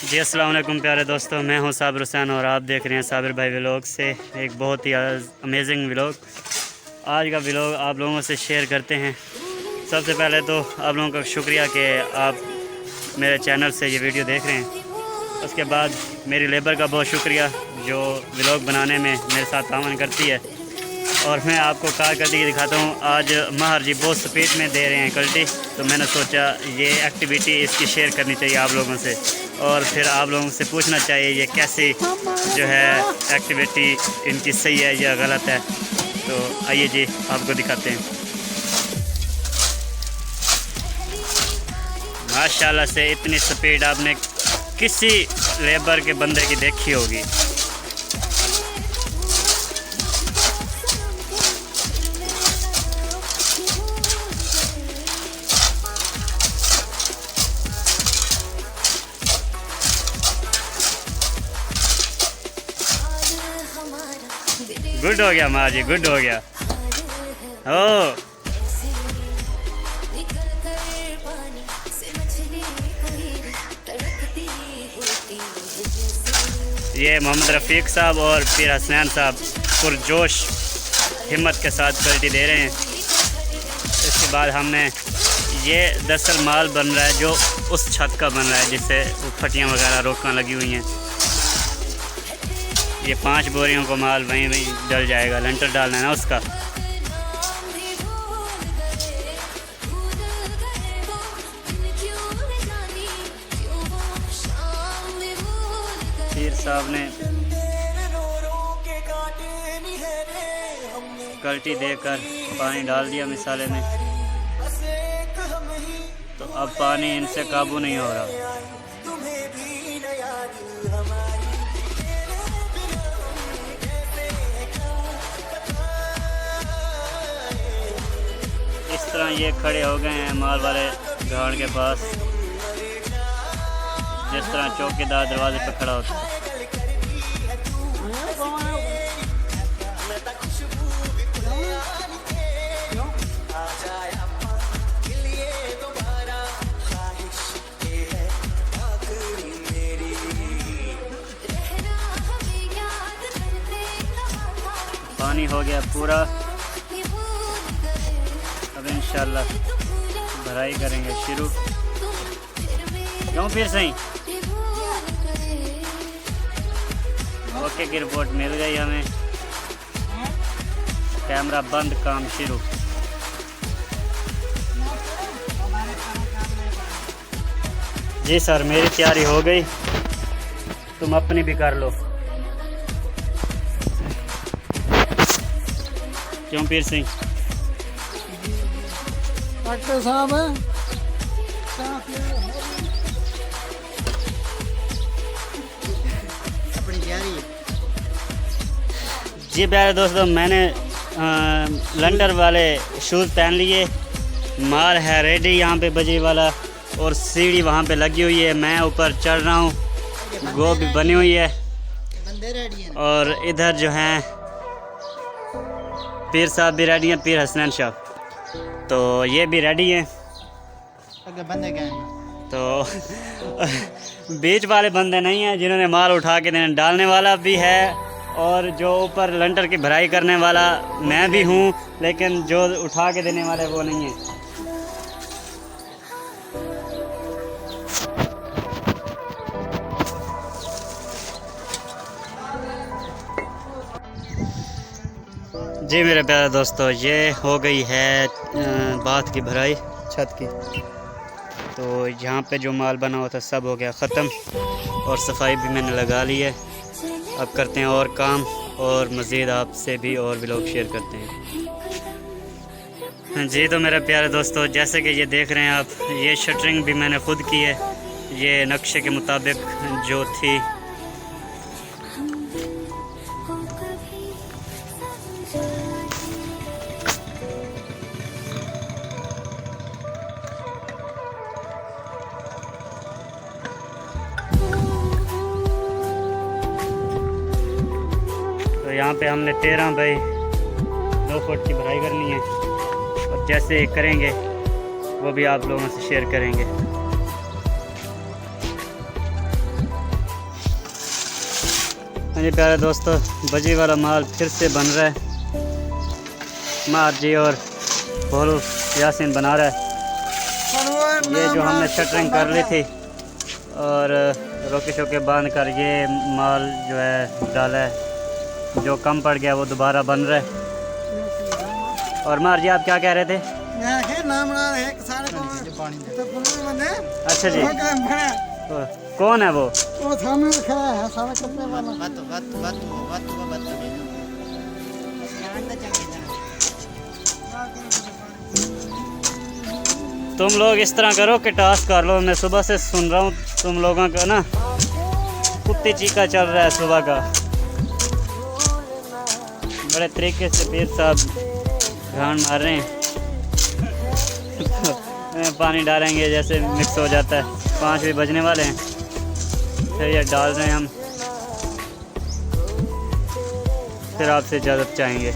जी अस्सलाम वालेकुम प्यारे दोस्तों, मैं हूं साबिर हुसैन और आप देख रहे हैं साबिर भाई व्लॉग से एक बहुत ही अमेजिंग व्लॉग। आज का व्लॉग आप लोगों से शेयर करते हैं। सबसे पहले तो आप लोगों का शुक्रिया कि आप मेरे चैनल से ये वीडियो देख रहे हैं। उसके बाद मेरी लेबर का बहुत शुक्रिया जो व्लॉग बनाने में मेरे साथ तावन करती है। और मैं आपको कारकर्दगी दिखाता हूँ। आज महर जी बहुत स्पीड में दे रहे हैं कल्टी, तो मैंने सोचा ये एक्टिविटी इसकी शेयर करनी चाहिए आप लोगों से और फिर आप लोगों से पूछना चाहिए ये कैसी जो है एक्टिविटी इनकी सही है या गलत है। तो आइए जी आपको दिखाते हैं। माशाल्लाह से इतनी स्पीड आपने किसी लेबर के बंदे की देखी होगी। गुड हो गया माँ जी, गुड हो गया। ओ ये मोहम्मद रफ़ीक साहब और फिर हसनैन साहब पुरजोश हिम्मत के साथ कल्टी दे रहे हैं। इसके बाद हमने ये दरअसल माल बन रहा है जो उस छत का बन रहा है जिससे फटियाँ वगैरह रोकना लगी हुई हैं। ये 5 बोरियों को माल वहीं डल जाएगा, लेंटर डालना है ना उसका। पीर साहब ने कल्टी देकर पानी डाल दिया मिसाले में, तो अब पानी इनसे काबू नहीं हो रहा। इस तरह ये खड़े हो गए हैं माल वाले गाड़ के पास, जिस तरह चौकीदार दरवाजे पे खड़ा होता है। पानी हो गया पूरा, अब इंशाल्लाह भराई करेंगे शुरू। क्यों फिर सही ओके की रिपोर्ट मिल गई हमें। कैमरा बंद, काम शुरू। जी सर मेरी तैयारी हो गई, तुम अपनी भी कर लो। क्यों पीर सिंह डॉक्टर साहब अपनी तैयारी है जी। प्यारे दोस्तों मैंने लंडर वाले शूज़ पहन लिए, माल है रेडी यहाँ पे बजरी वाला और सीढ़ी वहाँ पे लगी हुई है। मैं ऊपर चढ़ रहा हूँ, गो भी बनी हुई है बंदे रेडी हैं और इधर जो हैं पीर साहब भी रेडी हैं, पीर हसनैन शाह, तो ये भी रेडी हैं। अगर बंदे क्या हैं तो बीच वाले बंदे नहीं हैं जिन्होंने माल उठा के देने, डालने वाला भी है और जो ऊपर लंटर की भराई करने वाला मैं भी हूँ, लेकिन जो उठा के देने वाले वो नहीं है। जी मेरे प्यारे दोस्तों, ये हो गई है बात की भराई छत की। तो यहाँ पे जो माल बना हुआ था सब हो गया ख़त्म और सफाई भी मैंने लगा ली है। अब करते हैं और काम और मज़ीद आपसे भी और व्लॉग शेयर करते हैं। जी तो मेरे प्यारे दोस्तों, जैसे कि ये देख रहे हैं आप, ये शटरिंग भी मैंने ख़ुद की है, ये नक्शे के मुताबिक जो थी। तो यहाँ पे हमने 13 बाई 2 फुट की भराई करनी है और जैसे करेंगे वो भी आप लोगों से शेयर करेंगे। हाँ जी प्यारे दोस्तों, बजी वाला माल फिर से बन रहा है। मार जी और भोलू यासीन बना रहा है। ये जो हमने शटरिंग कर ली थी और रोके शोके बांध कर ये माल जो है डाला है, जो कम पड़ गया वो दोबारा बन रहा है। और मार जी आप क्या कह रहे थे? अच्छा जी, कौन है वो? सामने खड़ा है सारा करने वाला। तुम लोग इस तरह करो कि टास्क कर लो। मैं सुबह से सुन रहा हूँ तुम लोगों का ना कुत्ते चीका चल रहा है सुबह का। बड़े तरीके से पीर साहब घान मार रहे हैं। पानी डालेंगे जैसे मिक्स हो जाता है। 5 भी बजने वाले हैं, फिर ये डाल रहे हैं हम, फिर आपसे इजाज़त चाहेंगे।